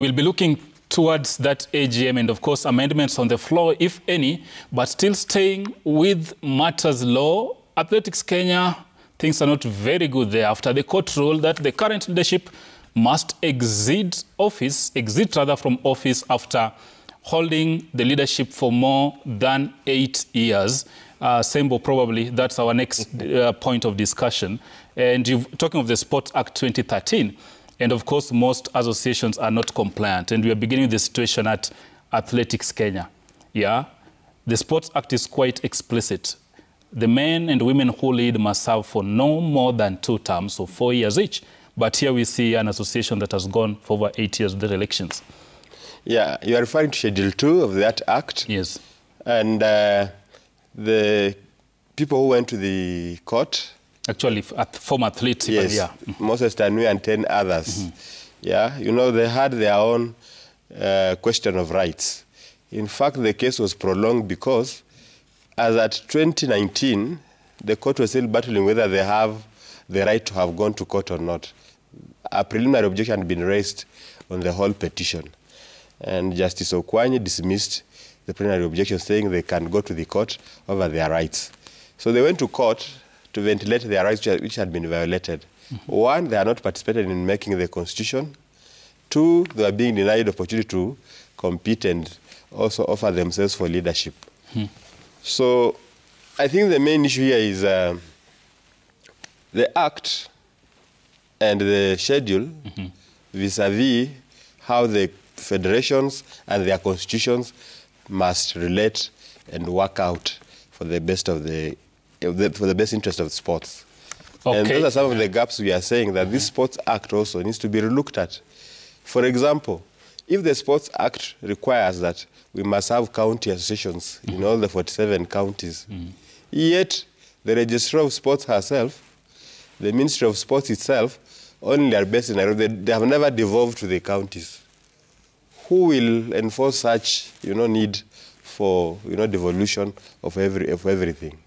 We'll be looking towards that AGM and, of course, amendments on the floor, if any, but still staying with matters law. Athletics Kenya, things are not very good there after the court ruled that the current leadership must exit from office after holding the leadership for more than 8 years. Sembo, probably that's our next point of discussion. And you're talking of the Sports Act 2013. And of course, most associations are not compliant. And we are beginning the situation at Athletics Kenya. Yeah, the Sports Act is quite explicit. The men and women who lead must serve for no more than 2 terms, so 4 years each. But here we see an association that has gone for over 8 years with the elections. Yeah, you are referring to Schedule 2 of that Act. Yes. And the people who went to the court... Actually, former athletes. Yes, yeah. Moses Tanui and 10 others. Yeah, you know, they had their own question of rights. In fact, the case was prolonged because, as at 2019, the court was still battling whether they have the right to have gone to court or not. A preliminary objection had been raised on the whole petition. And Justice Okwanyi dismissed the preliminary objection, saying they can go to the court over their rights. So they went to court to ventilate their rights which had been violated. One, they are not participating in making the constitution. 2, they are being denied opportunity to compete and also offer themselves for leadership. So I think the main issue here is the Act and the schedule vis-a-vis how the federations and their constitutions must relate and work out for the best for the best interest of sports. Okay. And those are some of the gaps we are saying that this Sports Act also needs to be relooked at. For example, if the Sports Act requires that we must have county associations in all the 47 counties, yet the Registrar of Sports herself, the Ministry of Sports itself, only are based in Nairobi. They have never devolved to the counties. Who will enforce such, need for, devolution of everything?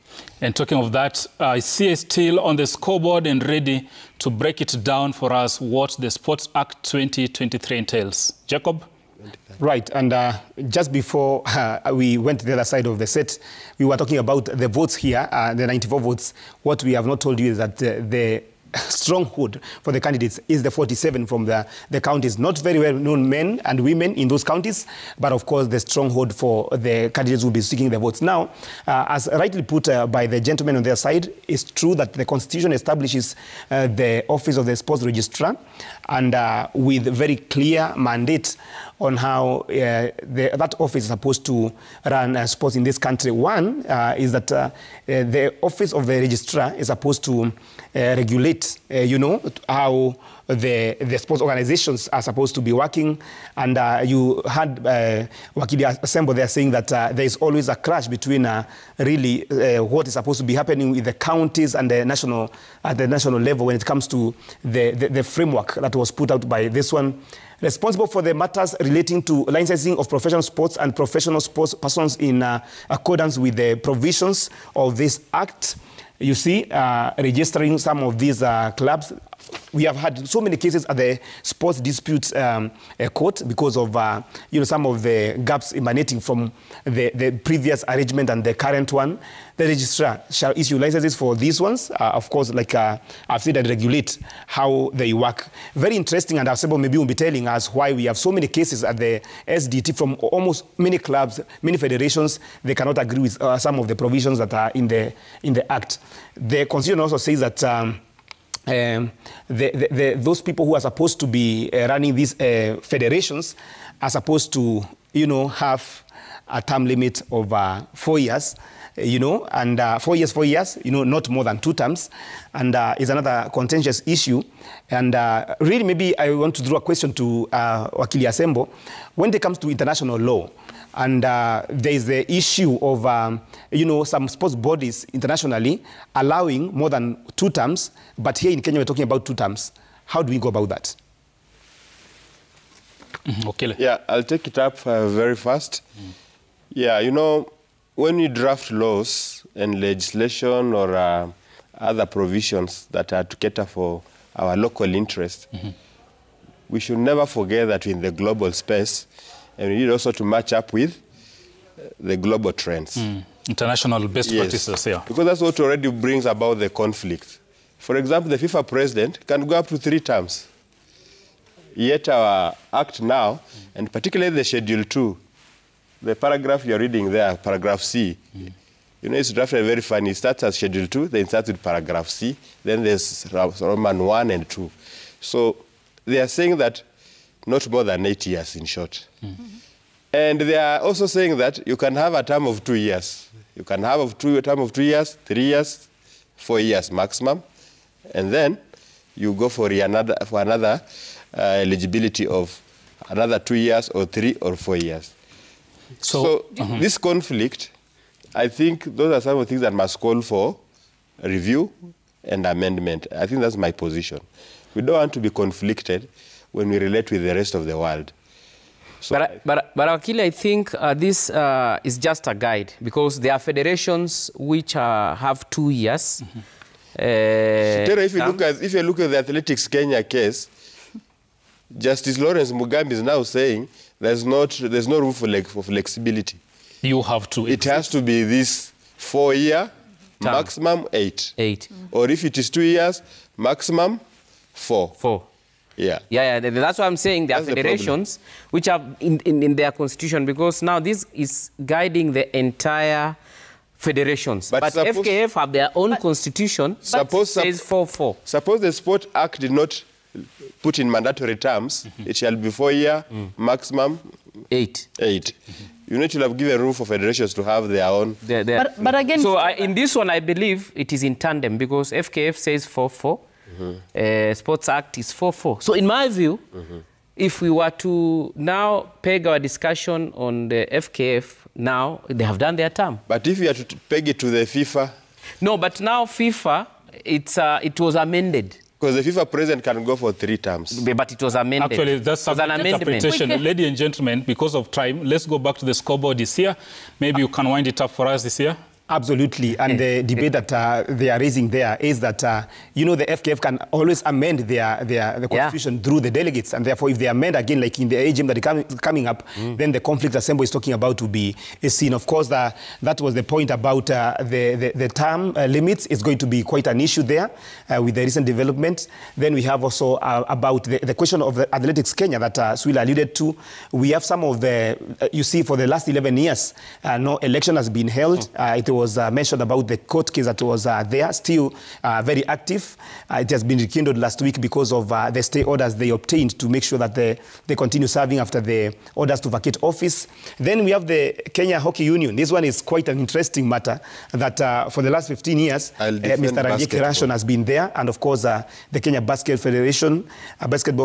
And talking of that, I see it still on the scoreboard and ready to break it down for us what the Sports Act 2023 entails. Jacob? Right, and just before we went to the other side of the set, we were talking about the votes here, the 94 votes. What we have not told you is that the stronghold for the candidates is the 47 from the counties. Not very well-known men and women in those counties, but of course the stronghold for the candidates who will be seeking the votes. Now, as rightly put by the gentleman on their side, it's true that the Constitution establishes the office of the sports registrar, and with very clear mandate on how that office is supposed to run sports in this country. One is that the office of the registrar is supposed to regulate, how the sports organizations are supposed to be working. And you had Wakili Assemble there saying that there is always a clash between really what is supposed to be happening with the counties and the national, at the national level when it comes to the framework that was put out by this one. Responsible for the matters relating to licensing of professional sports and professional sports persons in accordance with the provisions of this Act. You see, registering some of these clubs. We have had so many cases at the Sports Disputes Court because of some of the gaps emanating from the previous arrangement and the current one. The registrar shall issue licenses for these ones, of course, like I've said, and regulate how they work. Very interesting, and Asebo maybe will be telling us why we have so many cases at the SDT from almost many clubs, many federations. They cannot agree with some of the provisions that are in the Act. The Constitution also says that those people who are supposed to be running these federations are supposed to, have a term limit of 4 years, and 4 years, not more than 2 terms, and is another contentious issue. And really, maybe I want to draw a question to Wakili Asembo. When it comes to international law, and there is the issue of, some sports bodies internationally allowing more than 2 terms, but here in Kenya we're talking about 2 terms. How do we go about that? Okay. Yeah, I'll take it up very fast. Yeah, when we draft laws and legislation or other provisions that are to cater for our local interest, we should never forget that we're in the global space, and we need also to match up with the global trends. International best practices, yeah. Because that's what already brings about the conflict. For example, the FIFA president can go up to 3 terms. Yet our act now, and particularly the Schedule 2, the paragraph you're reading there, paragraph C, you know, it's drafted very funny. It starts as Schedule 2, then it starts with paragraph C, then there's Roman 1 and 2. So they are saying that not more than 8 years, in short. And they are also saying that you can have a term of 2 years. You can have a term of 2 years, 3 years, 4 years maximum, and then you go for another eligibility of another 2 years or 3 or 4 years. So this conflict, I think those are some of the things that must call for review and amendment. I think that's my position. We don't want to be conflicted when we relate with the rest of the world. So but Wakili, I think this is just a guide, because there are federations which have 2 years. If you look at the Athletics Kenya case, Justice Lawrence Mugambi is now saying there's no room for flexibility. You have to. It has to be this 4-year, maximum 8. Or if it is 2 years, maximum 4. Yeah. That's what I'm saying. There are federations which have in their constitution, because now this is guiding the entire federations. But FKF have their own constitution. Suppose says 4-4. Suppose the Sport Act did not put in mandatory terms, it shall be 4-year, maximum 8. You need to have given room for federations to have their own. But again, so in this one, I believe it is in tandem, because FKF says 4-4. Sports Act is 4-4. So in my view, if we were to now peg our discussion on the FKF, now they have done their term. But if you are to peg it to the FIFA? No, but now FIFA, it was amended. Because the FIFA president can go for 3 terms. But it was amended. Actually, that's an interpretation. Ladies and gentlemen, because of time, let's go back to the scoreboard this year. Maybe you can wind it up for us this year. Absolutely. And the debate that they are raising there is that, you know, the FKF can always amend the constitution through the delegates. And therefore, if they amend again, like in the AGM that is coming up, then the conflict Assembly is talking about will be seen. Of course, that was the point about the term limits is going to be quite an issue there with the recent development. Then we have also about the question of the Athletics Kenya that Swila alluded to. We have some of the, you see, for the last 11 years, no election has been held. It was mentioned about the court case that was there, still very active. It has been rekindled last week because of the stay orders they obtained to make sure that they continue serving after the orders to vacate office. Then we have the Kenya Hockey Union. This one is quite an interesting matter that for the last 15 years, Mr. Ranjit Rashon has been there. And of course, the Kenya Basketball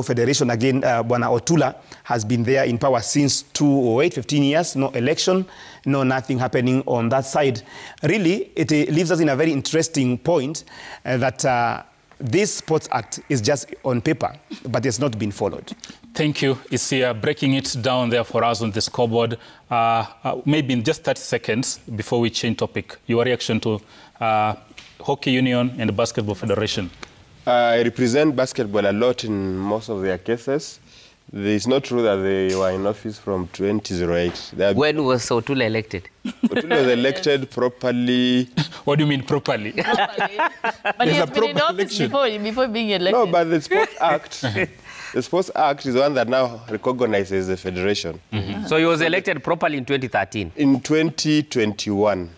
Federation, again, Bwana Otula, has been there in power since 2008, 15 years, no election, no nothing happening on that side. Really, it leaves us in a very interesting point that this Sports Act is just on paper, but it's not been followed. Thank you, Isia. Breaking it down there for us on the scoreboard. Maybe in just 30 seconds before we change topic, your reaction to Hockey Union and the Basketball Federation. I represent basketball a lot in most of their cases. It's not true that they were in office from 2008. When was Otula elected? Otula was elected properly. What do you mean properly? But he has been in office before being elected. No, but the Sports Act, the Sports Act is the one that now recognizes the federation. So he was elected properly in 2013? In 2021.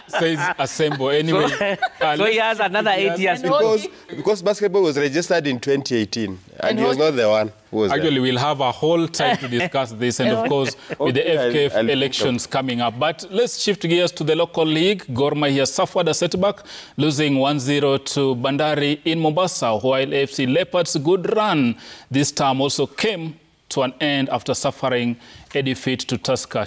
Says Assemble anyway. So he has another 8 years. Because basketball was registered in 2018, and he was not the one who was Actually, there. we'll have a whole time to discuss this, and of course, with the FKF elections coming up. But let's shift gears to the local league. Gor Mahia suffered a setback, losing 1-0 to Bandari in Mombasa, while AFC Leopards' good run this time also came to an end after suffering a defeat to Tusker.